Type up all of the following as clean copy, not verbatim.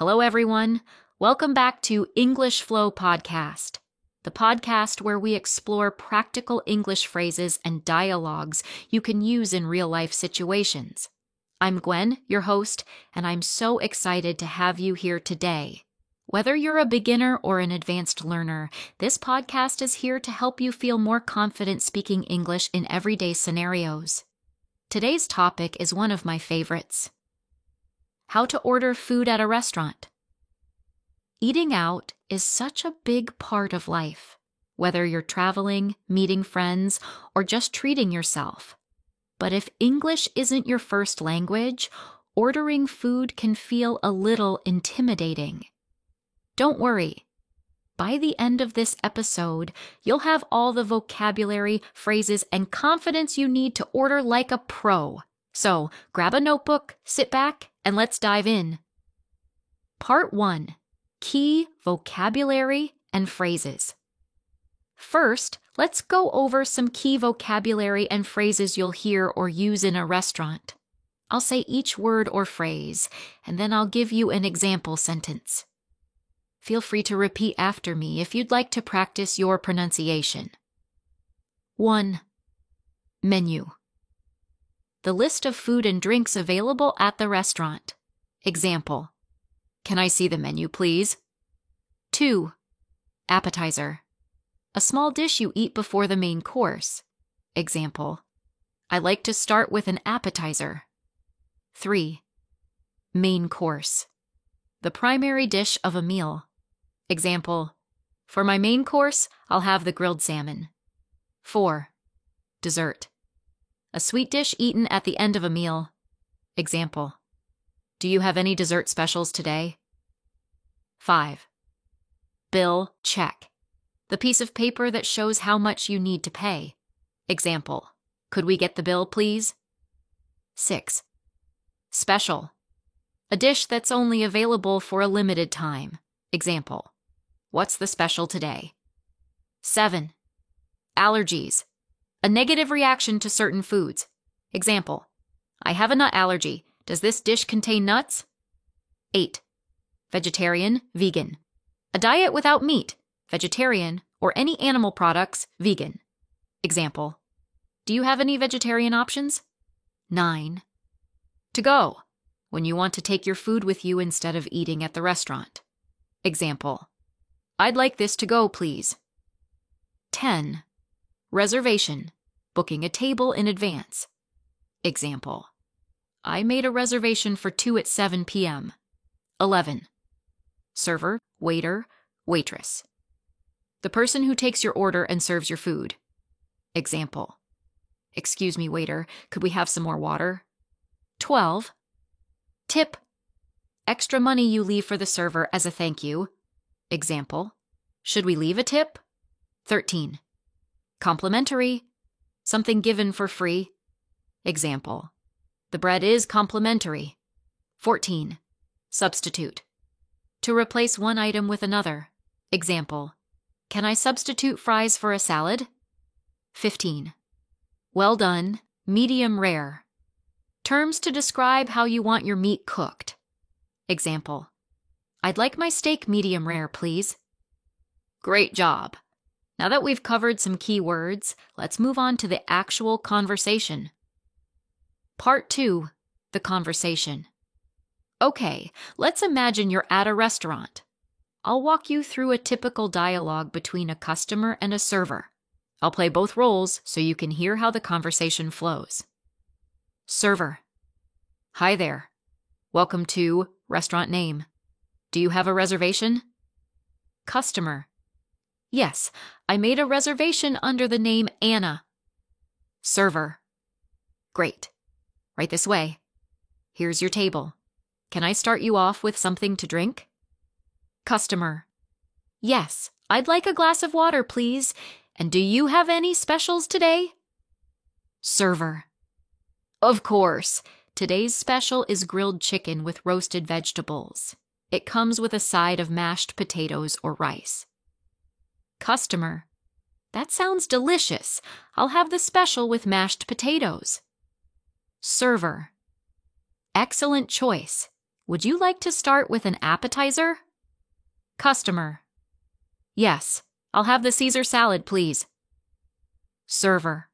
Hello, everyone. Welcome back to English Flow Podcast, the podcast where we explore practical English phrases and dialogues you can use in real-life situations. I'm Gwen, your host, and I'm so excited to have you here today. Whether you're a beginner or an advanced learner, this podcast is here to help you feel more confident speaking English in everyday scenarios. Today's topic is one of my favorites: how to order food at a restaurant. Eating out is such a big part of life, whether you're traveling, meeting friends, or just treating yourself. But if English isn't your first language, ordering food can feel a little intimidating. Don't worry. By the end of this episode, you'll have all the vocabulary, phrases, and confidence you need to order like a pro. So grab a notebook, sit back, and let's dive in. Part 1. Key vocabulary and phrases. First, let's go over some key vocabulary and phrases you'll hear or use in a restaurant. I'll say each word or phrase, and then I'll give you an example sentence. Feel free to repeat after me if you'd like to practice your pronunciation. 1. Menu. The list of food and drinks available at the restaurant. Example: can I see the menu, please? 2. Appetizer. A small dish you eat before the main course. Example: I like to start with an appetizer. 3. Main course. The primary dish of a meal. Example: for my main course, I'll have the grilled salmon. 4. Dessert. A sweet dish eaten at the end of a meal. Example: do you have any dessert specials today? 5. Bill check. The piece of paper that shows how much you need to pay. Example: could we get the bill, please? 6. Special. A dish that's only available for a limited time. Example: what's the special today? 7. Allergies. A negative reaction to certain foods. Example: I have a nut allergy. Does this dish contain nuts? 8. Vegetarian, vegan. A diet without meat, vegetarian, or any animal products, vegan. Example: do you have any vegetarian options? 9. To go. When you want to take your food with you instead of eating at the restaurant. Example: I'd like this to go, please. 10. Reservation. Booking a table in advance. Example: I made a reservation for 2 at 7 p.m. 11. Server, waiter, waitress. The person who takes your order and serves your food. Example: excuse me, waiter, could we have some more water? 12. Tip. Extra money you leave for the server as a thank you. Example: should we leave a tip? 13. Complimentary. Something given for free. Example: the bread is complimentary. 14. Substitute. To replace one item with another. Example: can I substitute fries for a salad? 15. Well done, medium rare. Terms to describe how you want your meat cooked. Example: I'd like my steak medium rare, please. Great job. Now that we've covered some key words, let's move on to the actual conversation. Part 2. The conversation. Okay, let's imagine you're at a restaurant. I'll walk you through a typical dialogue between a customer and a server. I'll play both roles so you can hear how the conversation flows. Server. Hi there. Welcome to restaurant name. Do you have a reservation? Customer. Yes, I made a reservation under the name Anna. Server. Great. Right this way. Here's your table. Can I start you off with something to drink? Customer. Yes, I'd like a glass of water, please. And do you have any specials today? Server. Of course. Today's special is grilled chicken with roasted vegetables. It comes with a side of mashed potatoes or rice. Customer. That sounds delicious. I'll have the special with mashed potatoes. Server. Excellent choice. Would you like to start with an appetizer? Customer. Yes, I'll have the Caesar salad, please. Server.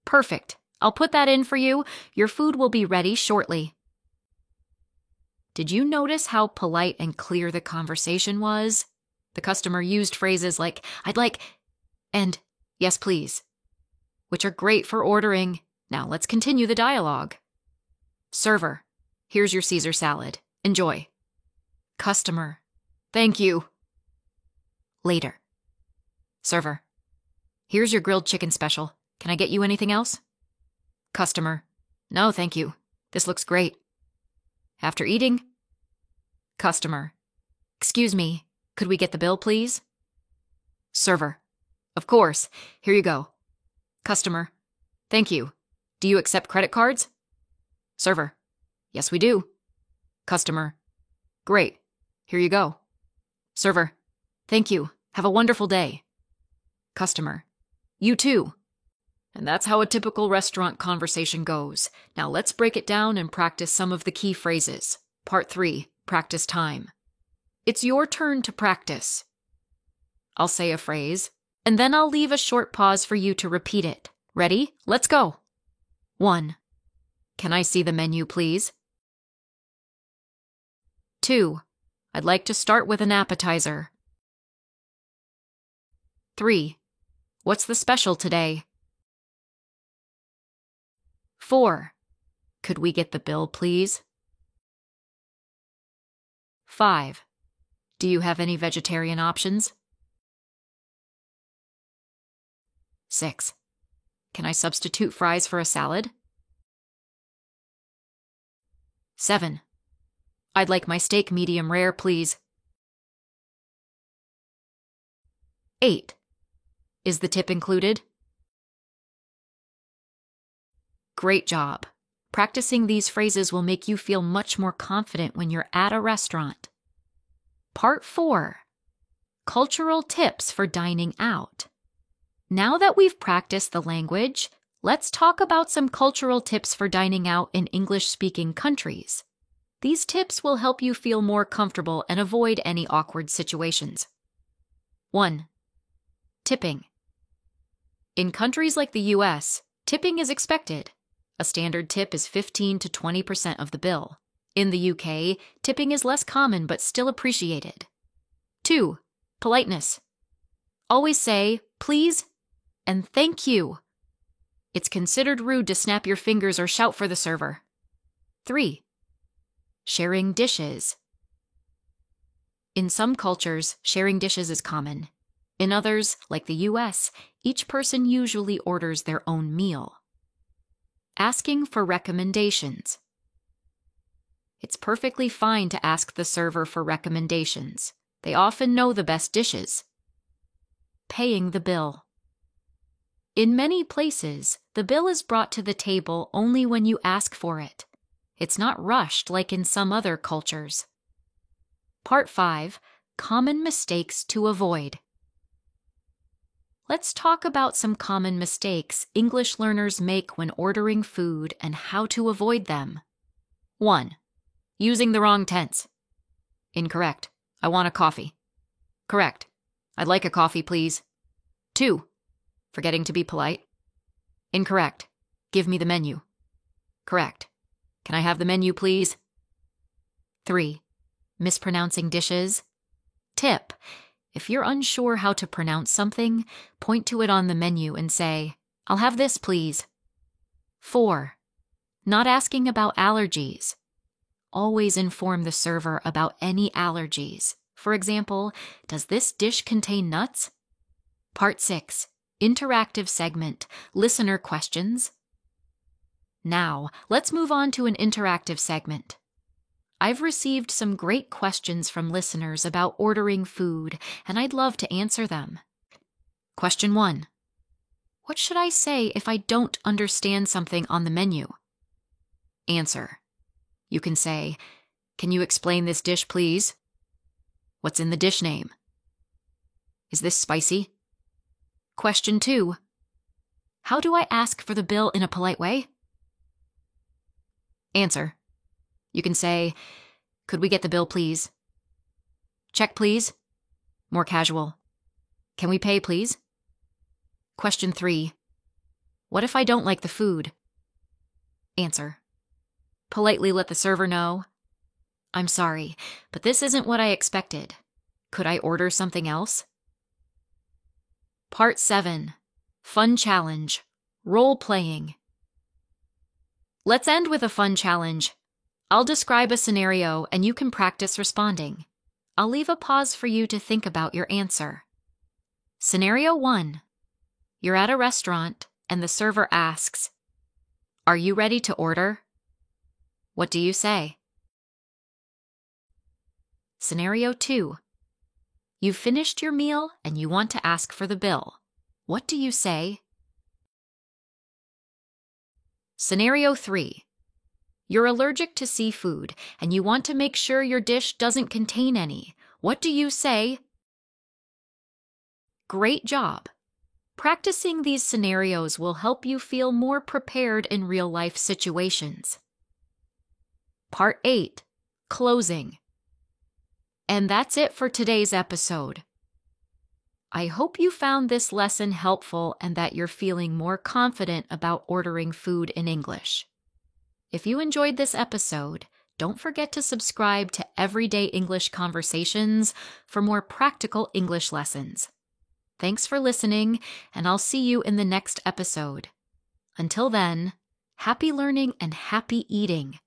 Perfect. I'll put that in for you. Your food will be ready shortly. Did you notice how polite and clear the conversation was? The customer used phrases like, I'd like, and yes, please, which are great for ordering. Now let's continue the dialogue. Server. Here's your Caesar salad. Enjoy. Customer. Thank you. Later. Server. Here's your grilled chicken special. Can I get you anything else? Customer. No, thank you. This looks great. After eating. Customer. Excuse me, could we get the bill, please? Server. Of course. Here you go. Customer. Thank you. Do you accept credit cards? Server. Yes, we do. Customer. Great. Here you go. Server. Thank you. Have a wonderful day. Customer. You too. And that's how a typical restaurant conversation goes. Now let's break it down and practice some of the key phrases. Part 3, practice time. It's your turn to practice. I'll say a phrase, and then I'll leave a short pause for you to repeat it. Ready? Let's go. 1. Can I see the menu, please? 2. I'd like to start with an appetizer. 3. What's the special today? 4. Could we get the bill, please? 5. Do you have any vegetarian options? 6. Can I substitute fries for a salad? 7. I'd like my steak medium rare, please. 8. Is the tip included? Great job. Practicing these phrases will make you feel much more confident when you're at a restaurant. Part 4. Cultural tips for dining out. Now that we've practiced the language, let's talk about some cultural tips for dining out in English-speaking countries. These tips will help you feel more comfortable and avoid any awkward situations. 1. Tipping. In countries like the US, tipping is expected. A standard tip is 15 to 20% of the bill. In the UK, tipping is less common but still appreciated. 2. Politeness. Always say, please, and thank you. It's considered rude to snap your fingers or shout for the server. 3. Sharing dishes. In some cultures, sharing dishes is common. In others, like the US, each person usually orders their own meal. Asking for recommendations. It's perfectly fine to ask the server for recommendations. They often know the best dishes. Paying the bill. In many places, the bill is brought to the table only when you ask for it. It's not rushed like in some other cultures. Part 5. Common mistakes to avoid. Let's talk about some common mistakes English learners make when ordering food and how to avoid them. 1. Using the wrong tense. Incorrect. I want a coffee. Correct. I'd like a coffee, please. 2. Forgetting to be polite. Incorrect. Give me the menu. Correct. Can I have the menu, please? 3. Mispronouncing dishes. Tip. If you're unsure how to pronounce something, point to it on the menu and say, I'll have this, please. 4. Not asking about allergies. Always inform the server about any allergies. For example, does this dish contain nuts? Part 6. Interactive segment, listener questions. Now, let's move on to an interactive segment. I've received some great questions from listeners about ordering food, and I'd love to answer them. Question 1. What should I say if I don't understand something on the menu? Answer. You can say, can you explain this dish, please? What's in the dish name? Is this spicy? Question 2. How do I ask for the bill in a polite way? Answer. You can say, Could we get the bill, please? Check, please. More casual. Can we pay, please? Question 3. What if I don't like the food? Answer. Politely let the server know. I'm sorry, but this isn't what I expected. Could I order something else? Part 7. Fun challenge. Role-playing. Let's end with a fun challenge. I'll describe a scenario and you can practice responding. I'll leave a pause for you to think about your answer. Scenario 1. You're at a restaurant and the server asks, "Are you ready to order?" What do you say? Scenario 2. You've finished your meal and you want to ask for the bill. What do you say? Scenario 3. You're allergic to seafood and you want to make sure your dish doesn't contain any. What do you say? Great job! Practicing these scenarios will help you feel more prepared in real-life situations. Part 8. Closing. And that's it for today's episode. I hope you found this lesson helpful and that you're feeling more confident about ordering food in English. If you enjoyed this episode, don't forget to subscribe to Everyday English Conversations for more practical English lessons. Thanks for listening, and I'll see you in the next episode. Until then, happy learning and happy eating.